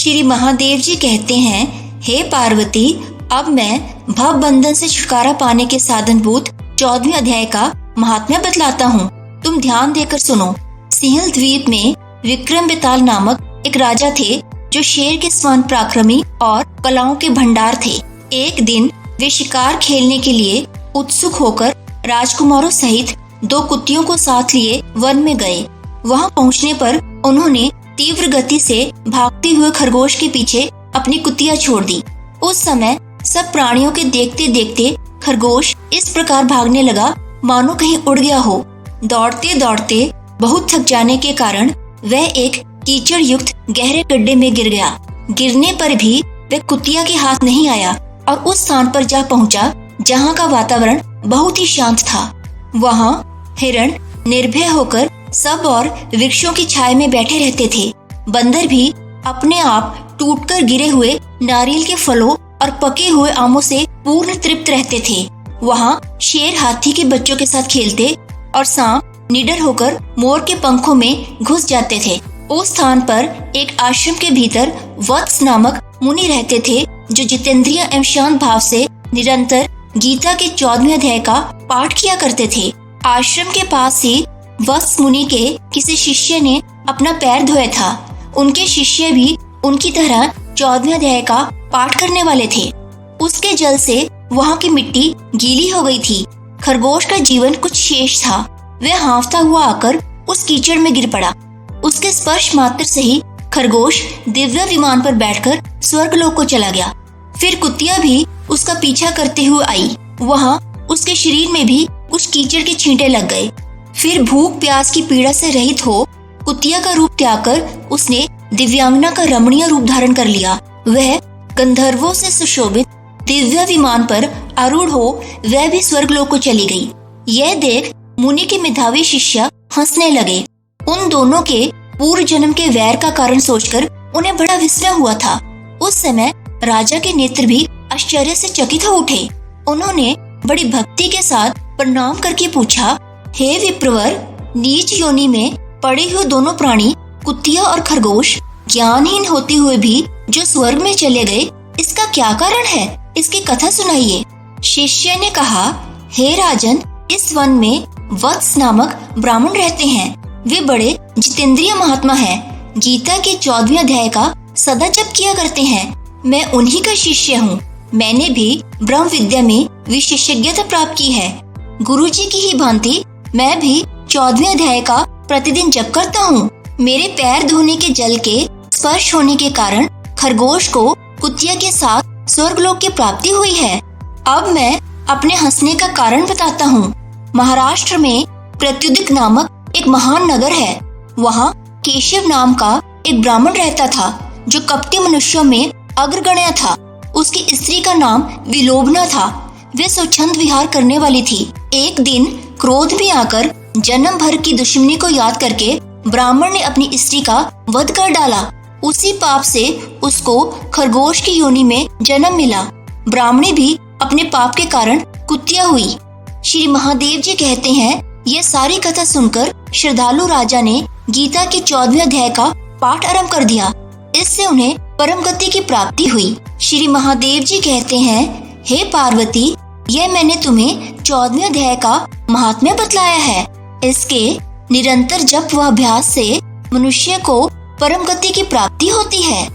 श्री महादेव जी कहते हैं, हे पार्वती, अब मैं भव बंधन से छुटकारा पाने के साधनभूत 14वें अध्याय का महात्म्य बतलाता हूँ। तुम ध्यान देकर सुनो। सिंहल द्वीप में विक्रम बेताल नामक एक राजा थे जो शेर के समान पराक्रमी और कलाओं के भंडार थे। एक दिन वे शिकार खेलने के लिए उत्सुक होकर राजकुमारों सहित 2 कुतियों को साथ लिए वन में गए। वहां पहुंचने पर उन्होंने तीव्र गति से भागते हुए खरगोश के पीछे अपनी कुतिया छोड़ दी। उस समय सब प्राणियों के देखते देखते खरगोश इस प्रकार भागने लगा मानो कहीं उड़ गया हो। दौड़ते दौड़ते बहुत थक जाने के कारण वह एक कीचड़ युक्त गहरे गड्ढे में गिर गया। गिरने पर भी वह कुतिया के हाथ नहीं आया और उस स्थान पर जा पहुंचा जहां का वातावरण बहुत ही शांत था। वहां हिरण निर्भय होकर सब और वृक्षों की छाया में बैठे रहते थे। बंदर भी अपने आप टूटकर गिरे हुए नारियल के फलों और पके हुए आमों से पूर्ण तृप्त रहते थे। वहां शेर हाथी के बच्चों के साथ खेलते और सांप निडर होकर मोर के पंखों में घुस जाते थे। उस स्थान पर एक आश्रम के भीतर वत्स नामक मुनि रहते थे जो जितेंद्रिय एवं शांत भाव से निरंतर गीता के 14वें अध्याय का पाठ किया करते थे। आश्रम के पास ही वत्स मुनि के किसी शिष्य ने अपना पैर धोया था। उनके शिष्य भी उनकी तरह 14वें अध्याय का पाठ करने वाले थे। उसके जल से वहां की मिट्टी गीली हो गई थी। खरगोश का जीवन कुछ शेष था। वह हांफता हुआ आकर उस कीचड़ में गिर पड़ा। उसके स्पर्श मात्र से ही खरगोश दिव्य विमान पर बैठकर स्वर्गलोक को चला गया। फिर कुतिया भी उसका पीछा करते हुए आई। वहां उसके शरीर में भी कुछ कीचड़ के छींटे लग गए। फिर भूख प्यास की पीड़ा से रहित हो कुतिया का रूप त्याग कर उसने दिव्यांगना का रमणीय रूप धारण कर लिया। वह गंधर्वों से सुशोभित दिव्य विमान पर आरूढ़ हो वह भी स्वर्गलोक को चली गई। यह देख मुनि के मेधावी शिष्य हंसने लगे। उन दोनों के पूर्व जन्म के वैर का कारण सोचकर उन्हें बड़ा विस्मय हुआ था। उस समय राजा के नेत्र भी आश्चर्य से चकित हो उठे। उन्होंने बड़ी भक्ति के साथ प्रणाम करके पूछा, हे विप्रवर, नीच योनि में पड़े हुए दोनों प्राणी कुतिया और खरगोश ज्ञानहीन होते हुए भी जो स्वर्ग में चले गए, इसका क्या कारण है? इसकी कथा सुनाइए। शिष्य ने कहा, हे राजन, इस वन में वत्स नामक ब्राह्मण रहते हैं। वे बड़े जितेंद्रिय महात्मा हैं। गीता के 14वें अध्याय का सदा जप किया करते हैं। मैं उन्हीं का शिष्य हूँ। मैंने भी ब्रह्म विद्या में विशेषज्ञता प्राप्त की है। गुरुजी की ही भांति मैं भी 14वें अध्याय का प्रतिदिन जप करता हूँ। मेरे पैर धोने के जल के स्पर्श होने के कारण खरगोश को कुतिया के साथ स्वर्गलोक की प्राप्ति हुई है। अब मैं अपने हंसने का कारण बताता हूँ। महाराष्ट्र में प्रत्युदिक नामक एक महान नगर है। वहाँ केशव नाम का एक ब्राह्मण रहता था जो कपटी मनुष्यों में अग्रगण्य था। उसकी स्त्री का नाम विलोबना था। वे स्वच्छंद विहार करने वाली थी। एक दिन क्रोध में आकर जन्म भर की दुश्मनी को याद करके ब्राह्मण ने अपनी स्त्री का वध कर डाला। उसी पाप से उसको खरगोश की योनि में जन्म मिला। ब्राह्मणी भी अपने पाप के कारण कुतिया हुई। श्री महादेव जी कहते हैं, ये सारी कथा सुनकर श्रद्धालु राजा ने गीता के 14वें अध्याय का पाठ आरंभ कर दिया। इससे उन्हें परम गति की प्राप्ति हुई। श्री महादेव जी कहते हैं, हे पार्वती, यह मैंने तुम्हें 14वें अध्याय का महात्म्य बतलाया है। इसके निरंतर जप व अभ्यास से मनुष्य को परम गति की प्राप्ति होती है।